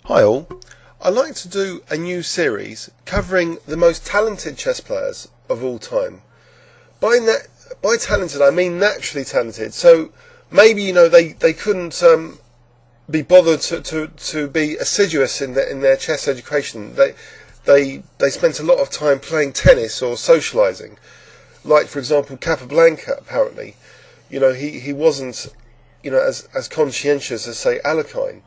Hi all, I'd like to do a new series covering the most talented chess players of all time. By talented I mean naturally talented, so maybe they couldn't be bothered to be assiduous in their chess education. They spent a lot of time playing tennis or socialising. Like for example Capablanca, apparently. He wasn't as conscientious as say Alekhine.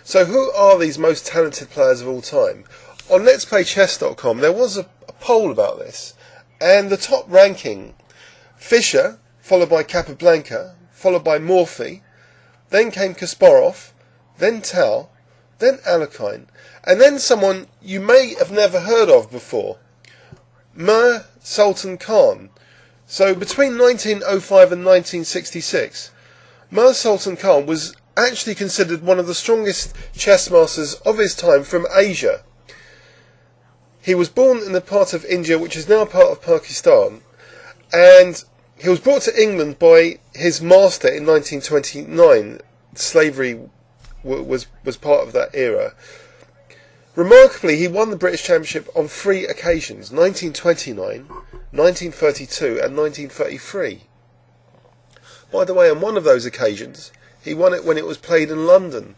So who are these most talented players of all time? On letsplaychess.com there was a poll about this, and the top ranking, Fischer, followed by Capablanca, followed by Morphy, then came Kasparov, then Tao, then Alekhine, and then someone you may have never heard of before, Mir Sultan Khan. So between 1905 and 1966, Mir Sultan Khan was actually considered one of the strongest chess masters of his time from Asia. He was born in the part of India which is now part of Pakistan, and he was brought to England by his master in 1929. Slavery was part of that era. Remarkably, he won the British Championship on 3 occasions: 1929, 1932 and 1933. By the way, on one of those occasions he won it when it was played in London.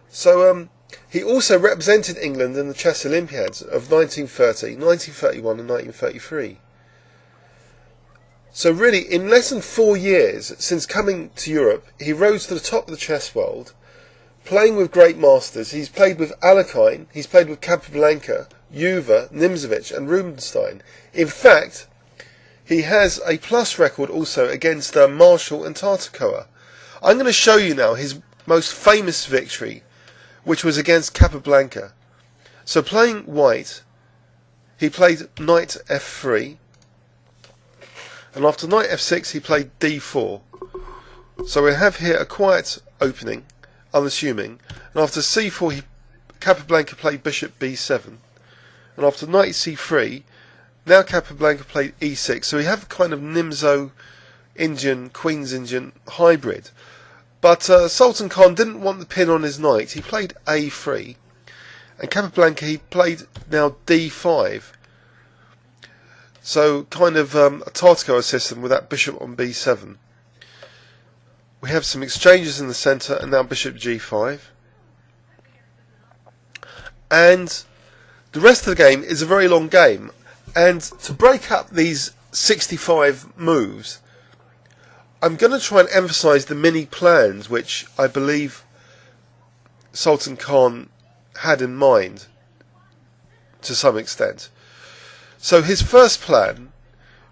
So he also represented England in the Chess Olympiads of 1930, 1931 and 1933. So really, in less than 4 years since coming to Europe, he rose to the top of the chess world, playing with great masters. He's played with Alekhine, he's played with Capablanca, Juve, Nimzowitsch and Rubinstein. In fact, he has a plus record also against Marshall and Tartakower. I'm going to show you now his most famous victory, which was against Capablanca. So playing white, he played knight f3, and after knight f6 he played d4. So we have here a quiet opening, unassuming, and after c4 Capablanca played bishop b7, and after knight c3 now Capablanca played e6. So we have a kind of Nimzo Indian, Queen's Indian hybrid. But Sultan Khan didn't want the pin on his knight. He played a3, and Capablanca he played now d5. So kind of a Tartakower system with that bishop on b7. We have some exchanges in the centre, and now bishop g5. And the rest of the game is a very long game. And to break up these 65 moves, I'm going to try and emphasise the mini plans which I believe Sultan Khan had in mind to some extent. So his first plan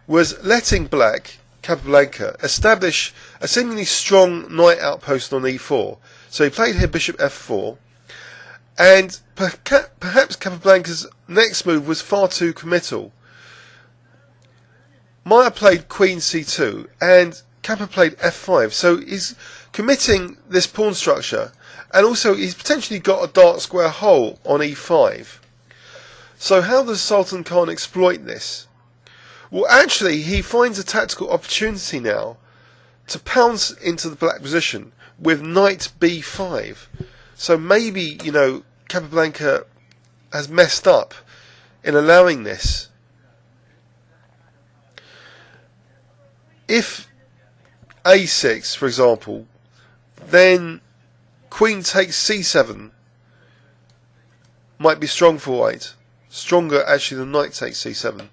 was letting black, Capablanca, establish a seemingly strong knight outpost on e4. So he played here bishop f4, and perhaps Capablanca's next move was far too committal. Maya played queen c2 and Kappa played f5, so he's committing this pawn structure, and also he's potentially got a dark square hole on e5. So how does Sultan Khan exploit this? Well, actually he finds a tactical opportunity now to pounce into the black position with knight b5. So maybe, Capablanca has messed up in allowing this. If a6, for example, then queen takes c7 might be strong for white. Stronger actually than knight takes c7.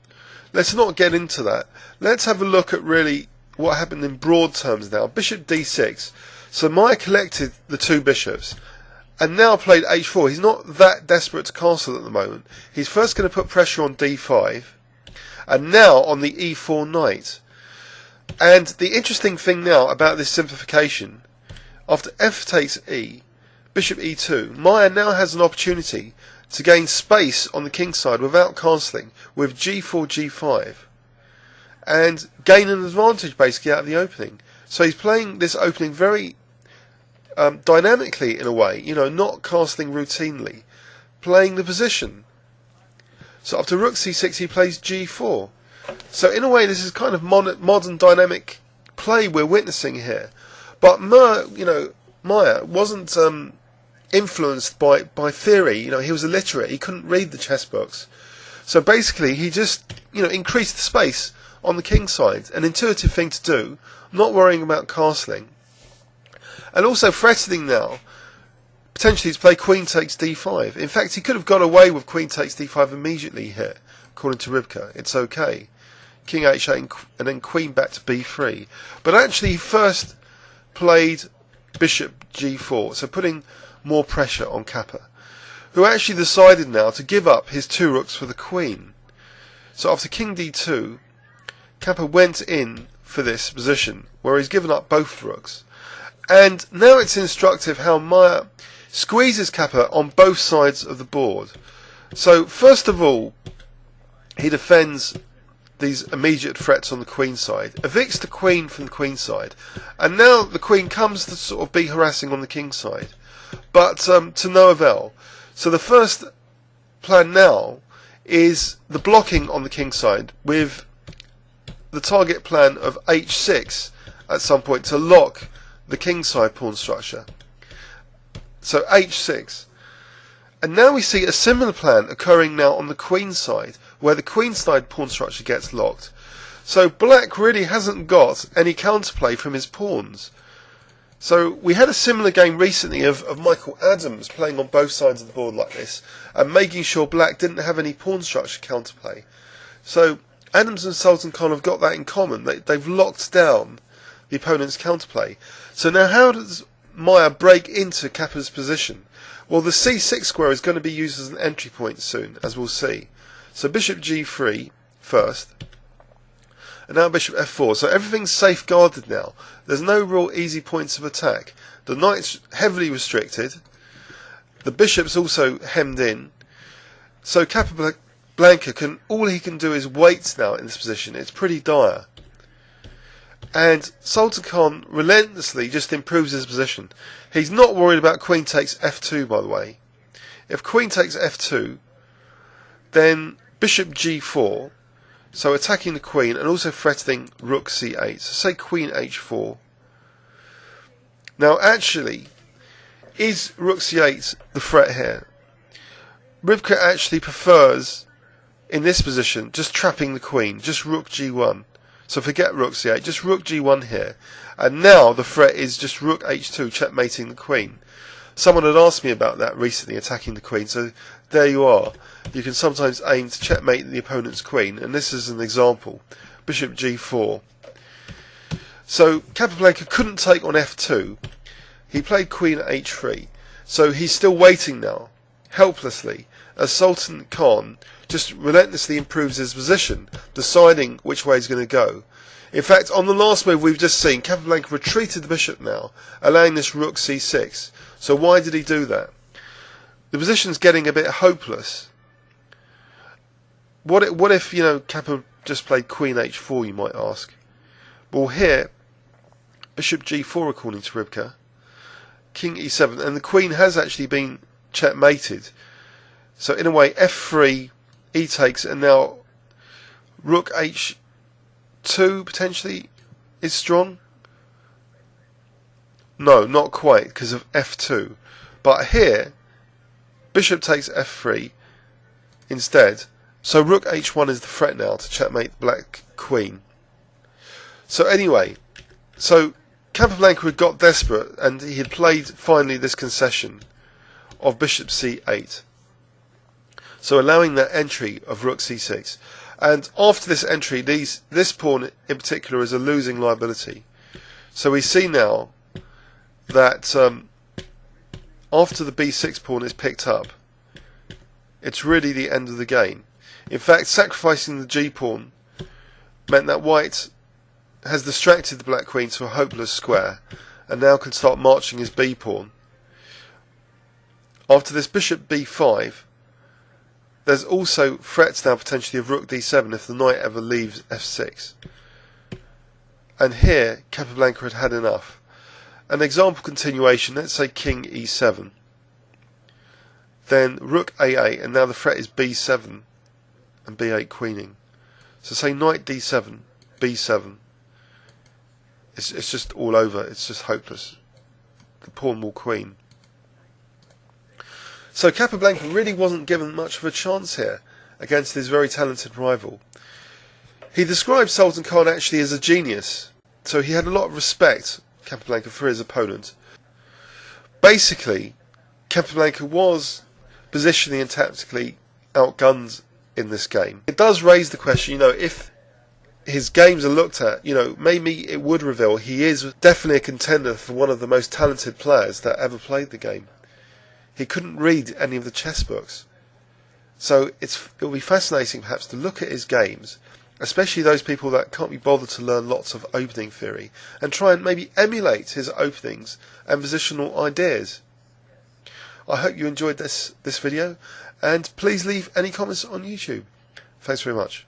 Let's not get into that. Let's have a look at really what happened in broad terms now. Bishop d6. So Maya collected the 2 bishops and now played h4. He's not that desperate to castle at the moment. He's first going to put pressure on d5 and now on the e4 knight. And the interesting thing now about this simplification, after f takes e, bishop e2, Maya now has an opportunity to gain space on the king side without castling with g4, g5, and gain an advantage basically out of the opening. So he's playing this opening very dynamically in a way, not castling routinely, playing the position. So after rook c6 he plays g4. So in a way this is kind of modern dynamic play we're witnessing here. But Maya wasn't influenced by theory. You know, he was illiterate. He couldn't read the chess books. So basically, he just, you know, increased the space on the king side. An intuitive thing to do, not worrying about castling. And also threatening now, potentially to play queen takes d5. In fact, he could have got away with queen takes d5 immediately here, according to Ribka. It's okay. King h8 and then queen back to b3. But actually, he first played bishop g4, so putting more pressure on Kappa, who actually decided now to give up his 2 rooks for the queen. So after king d2, Kappa went in for this position, where he's given up both rooks. And now it's instructive how Maya squeezes Kappa on both sides of the board. So first of all, he defends these immediate threats on the queen side, evicts the queen from the queen side, and now the queen comes to sort of be harassing on the king side, but to no avail. So the first plan now is the blocking on the king side, with the target plan of h6 at some point to lock the king side pawn structure. So h6. And now we see a similar plan occurring now on the queen side, where the queen side pawn structure gets locked. So black really hasn't got any counterplay from his pawns. So we had a similar game recently of Michael Adams playing on both sides of the board like this, and making sure black didn't have any pawn structure counterplay. So Adams and Sulthan Khan have got that in common. They've locked down the opponent's counterplay. So now how does Maya break into Kappa's position? Well, the c6 square is going to be used as an entry point soon, as we'll see. So bishop g3 first, and now bishop f4. So everything's safeguarded now. There's no real easy points of attack. The knight's heavily restricted. The bishop's also hemmed in. So Capablanca all he can do is wait now in this position. It's pretty dire. And Sulthan Khan relentlessly just improves his position. He's not worried about queen takes f2, by the way. If queen takes f2, then bishop g4, so attacking the queen and also threatening rook c8. So say queen h4. Now actually, is rook c8 the threat here? Ribka actually prefers, in this position, just trapping the queen, just rook g1. So forget rook c8, just rook g1 here. And now the threat is just rook h2, checkmating the queen. Someone had asked me about that recently, attacking the queen, so there you are. You can sometimes aim to checkmate the opponent's queen, and this is an example. Bishop g4. So Capablanca couldn't take on f2. He played queen h3. So he's still waiting now, helplessly, as Sulthan Khan just relentlessly improves his position, deciding which way he's going to go. In fact, on the last move we've just seen, Capablanca retreated the bishop now, allowing this rook c6. So why did he do that? The position's getting a bit hopeless. What if, you know, Kappa just played queen h4, you might ask? Well, here, bishop g4 according to Ribka, king e7, and the queen has actually been checkmated. So in a way, f3, e takes, and now rook h2 potentially is strong. No, not quite, because of f2. But here, bishop takes f3 instead. So rook h1 is the threat now to checkmate the black queen. So anyway, so Capablanca had got desperate, and he had played finally this concession of bishop c8. So allowing that entry of rook c6. And after this entry, this pawn in particular is a losing liability. So we see now that after the b6 pawn is picked up, it's really the end of the game. In fact, sacrificing the g pawn meant that white has distracted the black queen to a hopeless square, and now can start marching his b pawn. After this bishop b5, there's also threats now potentially of rook d7 if the knight ever leaves f6. And here, Capablanca had had enough. An example continuation, let's say king e7. Then rook a8, and now the threat is b7 and b8 queening. So say knight d7, b7. It's just all over, it's just hopeless. The pawn will queen. So Capablanca really wasn't given much of a chance here against his very talented rival. He described Sulthan Khan actually as a genius, so he had a lot of respect, Capablanca, for his opponent. Basically, Capablanca was positionally and tactically outgunned in this game. It does raise the question, if his games are looked at, maybe it would reveal he is definitely a contender for one of the most talented players that ever played the game. He couldn't read any of the chess books. So it'll be fascinating perhaps to look at his games, especially those people that can't be bothered to learn lots of opening theory, and try and maybe emulate his openings and positional ideas. I hope you enjoyed this video, and please leave any comments on YouTube. Thanks very much.